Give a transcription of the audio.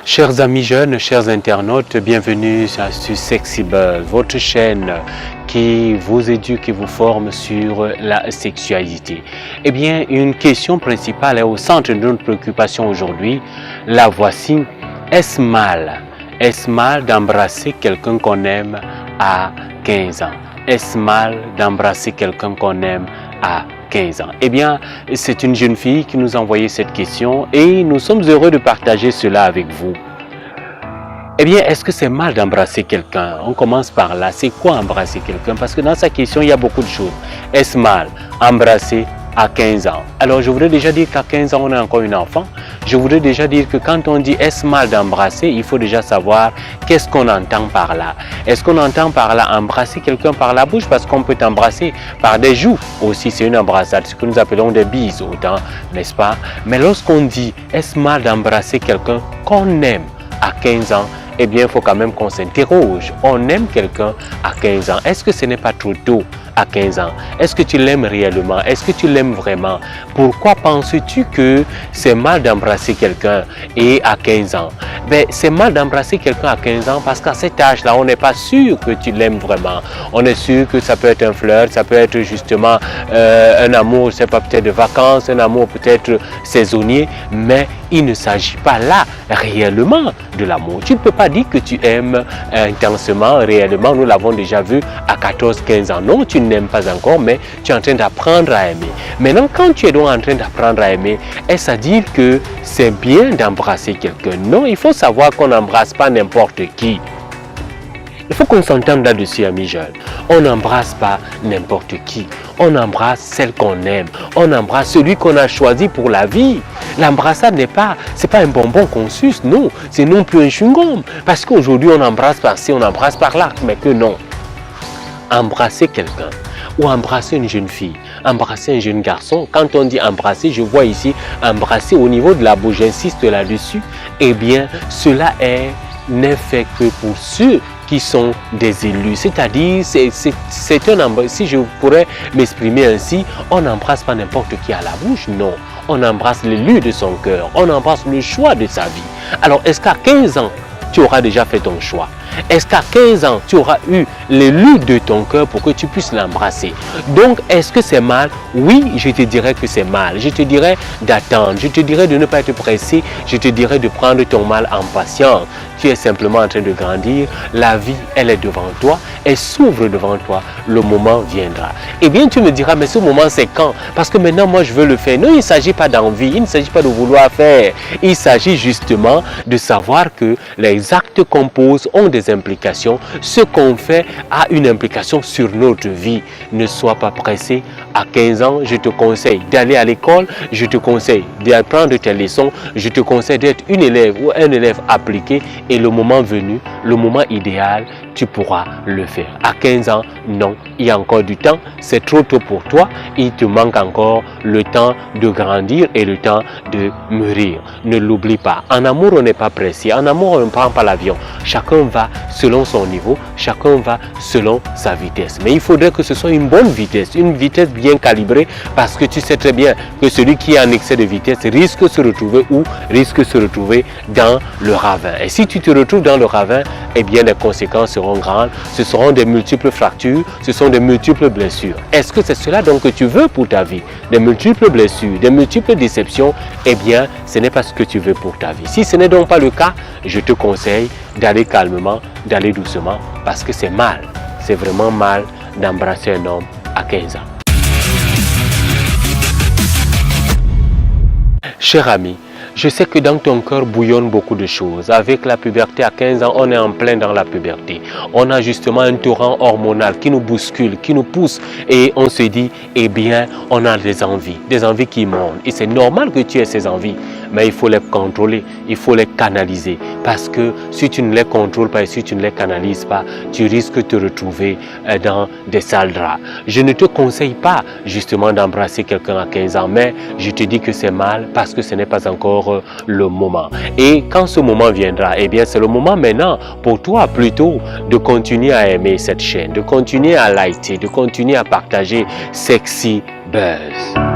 Chers amis jeunes, chers internautes, bienvenue sur Sexybuzz, votre chaîne qui vous éduque et vous forme sur la sexualité. Eh bien, une question principale est au centre de notre préoccupation aujourd'hui. La voici. Est-ce mal d'embrasser quelqu'un qu'on aime à 15 ans? Est-ce mal d'embrasser quelqu'un qu'on aime à 15 ans? Eh bien, c'est une jeune fille qui nous a envoyé cette question et nous sommes heureux de partager cela avec vous. Eh bien, est-ce que c'est mal d'embrasser quelqu'un? On commence par là. C'est quoi embrasser quelqu'un? Parce que dans sa question, il y a beaucoup de choses. Est-ce mal embrasser à 15 ans? Alors, je voudrais déjà dire qu'à 15 ans, on est encore un enfant. Je voudrais déjà dire que quand on dit est-ce mal d'embrasser, il faut déjà savoir qu'est-ce qu'on entend par là. Est-ce qu'on entend par là embrasser quelqu'un par la bouche? Parce qu'on peut t'embrasser par des joues aussi, c'est une embrassade, ce que nous appelons des bises autant, n'est-ce pas? Mais lorsqu'on dit est-ce mal d'embrasser quelqu'un qu'on aime à 15 ans, eh bien, il faut quand même qu'on s'interroge. On aime quelqu'un à 15 ans. Est-ce que ce n'est pas trop tôt à 15 ans? Est-ce que tu l'aimes réellement? Est-ce que tu l'aimes vraiment? Pourquoi penses-tu que c'est mal d'embrasser quelqu'un et à 15 ans? Ben, c'est mal d'embrasser quelqu'un à 15 ans parce qu'à cet âge-là, on n'est pas sûr que tu l'aimes vraiment. On est sûr que ça peut être un flirt, ça peut être justement un amour, c'est pas peut-être de vacances, un amour peut-être saisonnier, mais il ne s'agit pas là réellement de l'amour. Tu ne peux pas dire que tu aimes intensement, réellement. Nous l'avons déjà vu à 14-15 ans. Non, tu n'aimes pas encore, mais tu es en train d'apprendre à aimer. Maintenant, quand tu es donc en train d'apprendre à aimer, est-ce à dire que c'est bien d'embrasser quelqu'un? Non, il faut savoir qu'on n'embrasse pas n'importe qui. Il faut qu'on s'entende là-dessus, amis jeunes. On n'embrasse pas n'importe qui. On embrasse celle qu'on aime. On embrasse celui qu'on a choisi pour la vie. L'embrassade c'est pas un bonbon qu'on suce, non. C'est non plus un chewing-gum. Parce qu'aujourd'hui, on embrasse par-ci, on embrasse par-là, mais que non. Embrasser quelqu'un ou embrasser une jeune fille, embrasser un jeune garçon, quand on dit embrasser, je vois ici embrasser au niveau de la bouche, j'insiste là-dessus, eh bien, cela n'est fait que pour ceux qui sont des élus, c'est-à-dire c'est un embrasse. Si je pourrais m'exprimer ainsi, on n'embrasse pas n'importe qui à la bouche, non. On embrasse l'élu de son cœur, on embrasse le choix de sa vie. Alors, est-ce qu'à 15 ans, tu auras déjà fait ton choix? Est-ce qu'à 15 ans, tu auras eu l'élu de ton cœur pour que tu puisses l'embrasser? Donc, est-ce que c'est mal? Oui, je te dirais que c'est mal. Je te dirais d'attendre. Je te dirais de ne pas être pressé. Je te dirais de prendre ton mal en patience. Tu es simplement en train de grandir. La vie, elle est devant toi. Elle s'ouvre devant toi. Le moment viendra. Eh bien, tu me diras, mais ce moment, c'est quand? Parce que maintenant, moi, je veux le faire. Non, il ne s'agit pas d'envie. Il ne s'agit pas de vouloir faire. Il s'agit justement de savoir que les actes qu'on pose ont des implications. Ce qu'on fait a une implication sur notre vie. Ne sois pas pressé. À 15 ans, je te conseille d'aller à l'école. Je te conseille d'apprendre tes leçons. Je te conseille d'être une élève ou un élève appliqué. Et le moment venu, le moment idéal, tu pourras le faire. À 15 ans, non, il y a encore du temps. C'est trop tôt pour toi. Il te manque encore le temps de grandir et le temps de mûrir. Ne l'oublie pas. En amour, on n'est pas pressé. En amour, on ne prend pas l'avion. Chacun va selon son niveau. Chacun va selon sa vitesse. Mais il faudrait que ce soit une bonne vitesse. Une vitesse bien calibrée parce que tu sais très bien que celui qui est en excès de vitesse risque de se retrouver où? Risque de se retrouver dans le ravin. Et si tu te retrouves dans le ravin, eh bien les conséquences seront grandes. Ce seront des multiples fractures, ce sont des multiples blessures. Est-ce que c'est cela donc que tu veux pour ta vie? Des multiples blessures, des multiples déceptions? Eh bien, ce n'est pas ce que tu veux pour ta vie. Si ce n'est donc pas le cas, je te conseille d'aller calmement, d'aller doucement, parce que c'est mal. C'est vraiment mal d'embrasser un homme à 15 ans. Cher ami, je sais que dans ton cœur bouillonnent beaucoup de choses. Avec la puberté à 15 ans, on est en plein dans la puberté. On a justement un torrent hormonal qui nous bouscule, qui nous pousse et on se dit, eh bien, on a des envies qui montent. Et c'est normal que tu aies ces envies, mais il faut les contrôler, il faut les canaliser. parce que si tu ne les contrôles pas et si tu ne les canalises pas, tu risques de te retrouver dans des sales draps. Je ne te conseille pas justement d'embrasser quelqu'un à 15 ans, mais je te dis que c'est mal parce que ce n'est pas encore le moment. Et quand ce moment viendra, eh bien c'est le moment maintenant pour toi plutôt de continuer à aimer cette chaîne, de continuer à liker, de continuer à partager Sexy Buzz.